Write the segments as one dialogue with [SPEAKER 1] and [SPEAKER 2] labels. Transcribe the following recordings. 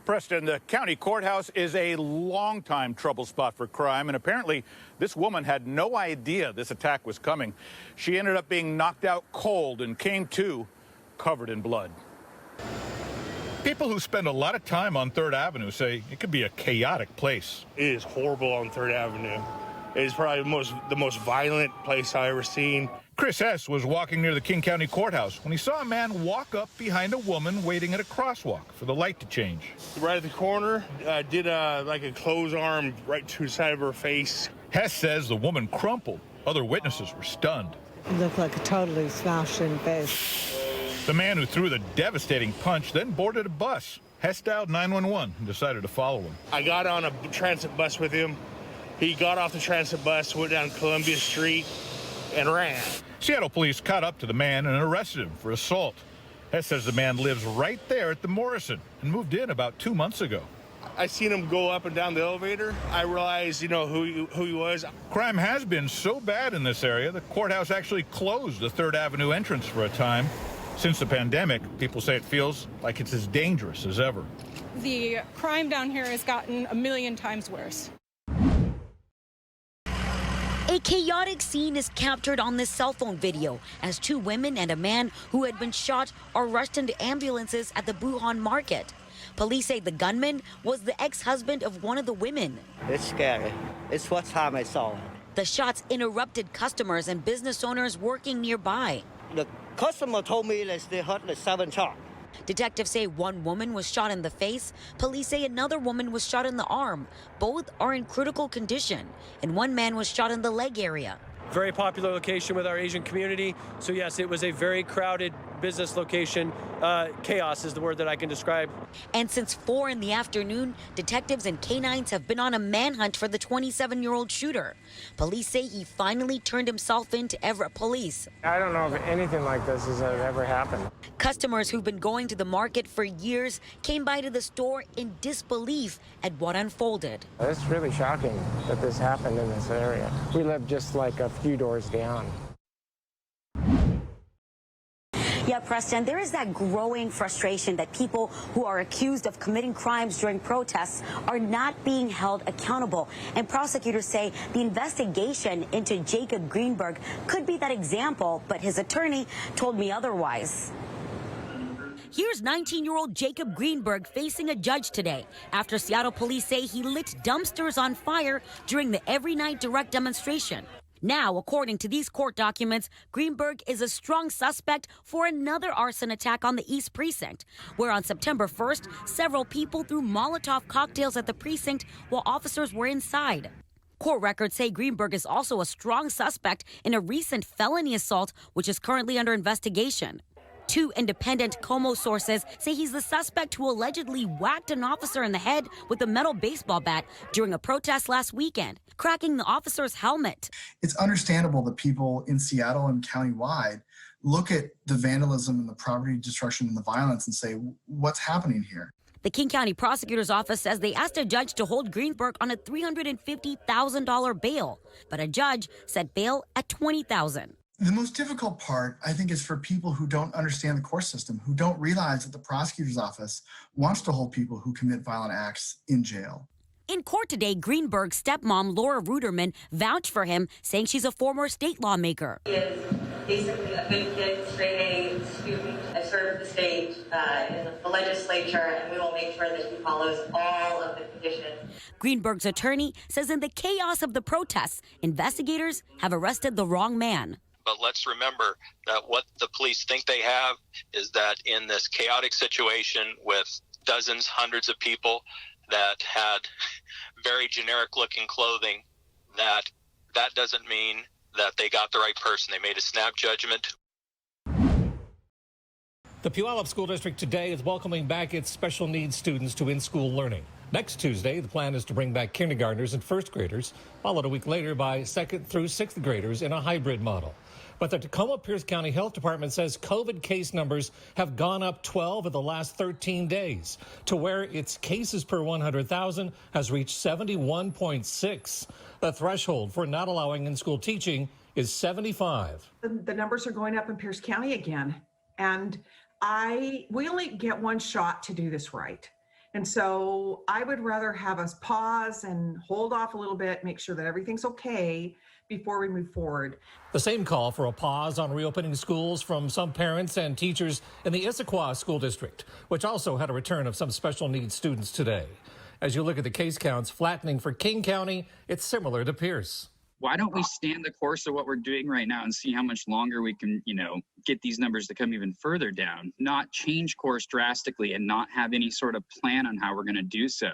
[SPEAKER 1] Preston, the county courthouse is a long-time trouble spot for crime, and apparently this woman had no idea this attack was coming. She ended up being knocked out cold and came to covered in blood. People who spend a lot of time on 3rd Avenue say it could be a chaotic place.
[SPEAKER 2] It is horrible on 3rd Avenue. It is probably the most violent place I've ever seen.
[SPEAKER 1] Chris S. was walking near the King County Courthouse when he saw a man walk up behind a woman waiting at a crosswalk for the light to change.
[SPEAKER 2] Right at the corner, did like a closed arm right to the side of her face.
[SPEAKER 1] Hess says the woman crumpled. Other witnesses were stunned.
[SPEAKER 3] It looked like a totally smashed in face.
[SPEAKER 1] The man who threw the devastating punch then boarded a bus. Hess dialed 911 and decided to follow him.
[SPEAKER 2] I got on a transit bus with him. He got off the transit bus, went down Columbia Street, and ran.
[SPEAKER 1] Seattle police caught up to the man and arrested him for assault. Hess says the man lives right there at the Morrison and moved in about 2 months ago.
[SPEAKER 2] I seen him go up and down the elevator. I realized, who he was.
[SPEAKER 1] Crime has been so bad in this area, the courthouse actually closed the 3rd Avenue entrance for a time. Since the pandemic, people say it feels like it's as dangerous as ever.
[SPEAKER 4] The crime down here has gotten a million times worse.
[SPEAKER 5] A chaotic scene is captured on this cell phone video as 2 women and a man who had been shot are rushed into ambulances at the Buhan market. Police say the gunman was the ex-husband of one of the women.
[SPEAKER 6] It's scary. It's what time I saw it.
[SPEAKER 5] The shots interrupted customers and business owners working nearby.
[SPEAKER 6] The customer told me that they heard the 7 shots.
[SPEAKER 5] Detectives say one woman was shot in the face. Police say another woman was shot in the arm. Both are in critical condition, and one man was shot in the leg area.
[SPEAKER 7] Very popular location with our Asian community. So yes, it was a very crowded business location. Chaos is the word that I can describe.
[SPEAKER 5] And since 4 in the afternoon, detectives and canines have been on a manhunt for the 27-year-old shooter. Police say he finally turned himself in to Everett police.
[SPEAKER 8] I don't know if anything like this has ever happened.
[SPEAKER 5] Customers who've been going to the market for years came by to the store in disbelief at what unfolded.
[SPEAKER 8] It's really shocking that this happened in this area. We live just like a few doors down.
[SPEAKER 9] Yeah, Preston, there is that growing frustration that people who are accused of committing crimes during protests are not being held accountable. And prosecutors say the investigation into Jacob Greenberg could be that example, but his attorney told me otherwise.
[SPEAKER 5] Here's 19-year-old Jacob Greenberg facing a judge today after Seattle police say he lit dumpsters on fire during the Every Night Direct demonstration. Now, according to these court documents, Greenberg is a strong suspect for another arson attack on the East Precinct, where on September 1st, several people threw Molotov cocktails at the precinct while officers were inside. Court records say Greenberg is also a strong suspect in a recent felony assault, which is currently under investigation. 2 independent KOMO sources say he's the suspect who allegedly whacked an officer in the head with a metal baseball bat during a protest last weekend, cracking the officer's helmet.
[SPEAKER 10] It's understandable that people in Seattle and countywide look at the vandalism and the property destruction and the violence and say, what's happening here?
[SPEAKER 5] The King County Prosecutor's Office says they asked a judge to hold Greenberg on a $350,000 bail, but a judge set bail at $20,000.
[SPEAKER 10] The most difficult part, I think, is for people who don't understand the court system, who don't realize that the prosecutor's office wants to hold people who commit violent acts in jail.
[SPEAKER 5] In court today, Greenberg's stepmom, Laura Ruderman, vouched for him, saying she's a former state lawmaker.
[SPEAKER 11] He is basically a good kid, straight A student. I served the state in the legislature, and we will make sure that he follows all of the conditions.
[SPEAKER 5] Greenberg's attorney says in the chaos of the protests, investigators have arrested the wrong man.
[SPEAKER 12] But let's remember that what the police think they have is that in this chaotic situation with dozens, hundreds of people that had very generic looking clothing, that doesn't mean that they got the right person. They made a snap judgment.
[SPEAKER 13] The Puyallup School District today is welcoming back its special needs students to in-school learning. Next Tuesday, the plan is to bring back kindergartners and first graders, followed a week later by 2nd through 6th graders in a hybrid model. But the Tacoma Pierce County Health Department says COVID case numbers have gone up 12 in the last 13 days to where its cases per 100,000 has reached 71.6. The threshold for not allowing in-school teaching is 75.
[SPEAKER 14] The numbers are going up in Pierce County again, and we only get one shot to do this right. And so I would rather have us pause and hold off a little bit, make sure that everything's okay before we move forward.
[SPEAKER 13] The same call for a pause on reopening schools from some parents and teachers in the Issaquah School District, which also had a return of some special needs students today. As you look at the case counts flattening for King County, it's similar to Pierce.
[SPEAKER 15] Why don't we stand the course of what we're doing right now and see how much longer we can, get these numbers to come even further down, not change course drastically and not have any sort of plan on how we're going to do so.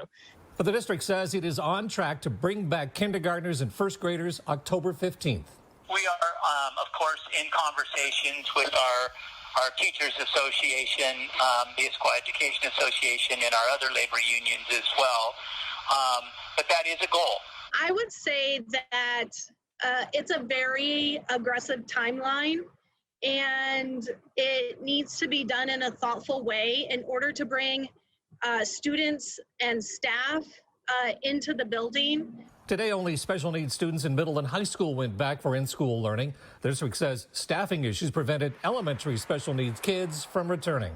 [SPEAKER 13] But the district says it is on track to bring back kindergartners and first graders October 15th.
[SPEAKER 16] We are, of course, in conversations with our Teachers Association, the Issaquah Education Association, and our other labor unions as well. But that is a goal.
[SPEAKER 17] I would say that it's a very aggressive timeline, and it needs to be done in a thoughtful way in order to bring students and staff into the building.
[SPEAKER 13] Today, only special needs students in middle and high school went back for in-school learning. The district says staffing issues prevented elementary special needs kids from returning.